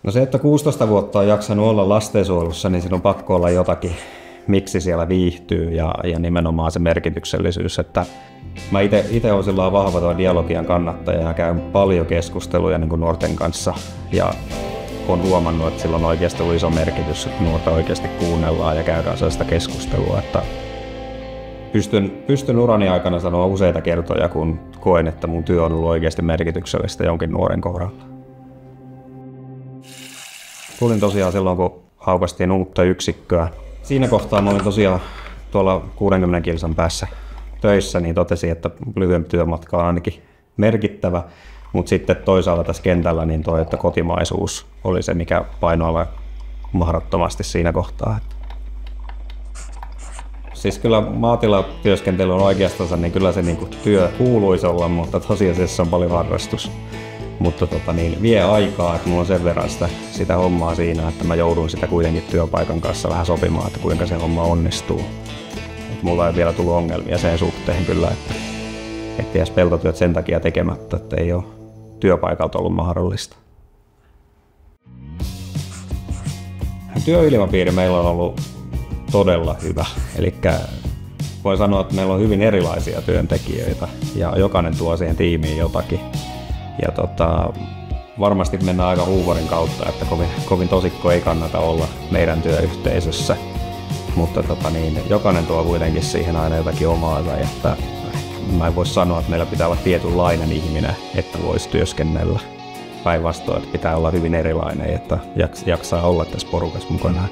No se, että 16 vuotta on jaksanut olla lastensuojelussa, niin siinä on pakko olla jotakin, miksi siellä viihtyy ja nimenomaan se merkityksellisyys. Että mä itse olen sillä vahva tuo dialogian kannattaja ja käyn paljon keskusteluja niin kuin nuorten kanssa ja olen huomannut, että sillä on oikeasti ollut iso merkitys, että nuorta oikeasti kuunnellaan ja käydään sellaista keskustelua. Että pystyn urani aikana sanoa useita kertoja, kun koen, että mun työ on ollut oikeasti merkityksellistä jonkin nuoren kohdalla. Tulin tosiaan silloin, kun aukaistiin uutta yksikköä. Siinä kohtaa mä olin tosiaan tuolla 60 kilsan päässä töissä, niin totesin, että lyhyempi työmatka on ainakin merkittävä. Mutta sitten toisaalta tässä kentällä niin toi, että kotimaisuus oli se, mikä painoa mahdottomasti siinä kohtaa. Siis kyllä maatilatyöskentely on oikeastaan, niin kyllä se niin työ kuuluisi olla, mutta tosiasiassa on paljon harrastus. Mutta vie aikaa, että mulla on sen verran sitä hommaa siinä, että mä joudun sitä kuitenkin työpaikan kanssa vähän sopimaan, että kuinka se homma onnistuu. Et mulla ei vielä tullut ongelmia sen suhteen kyllä, että jäisi peltotyöt sen takia tekemättä, että ei ole työpaikalta ollut mahdollista. Työilmapiiri meillä on ollut todella hyvä. Eli voi sanoa, että meillä on hyvin erilaisia työntekijöitä ja jokainen tuo siihen tiimiin jotakin. Ja varmasti mennään aika huumorin kautta, että kovin tosikko ei kannata olla meidän työyhteisössä. Mutta jokainen tuo kuitenkin siihen aina jotakin omaansa. Että mä en voi sanoa, että meillä pitää olla tietynlainen ihminen, että voisi työskennellä. Päinvastoin, että pitää olla hyvin erilainen, että jaksaa olla tässä porukassa mukana.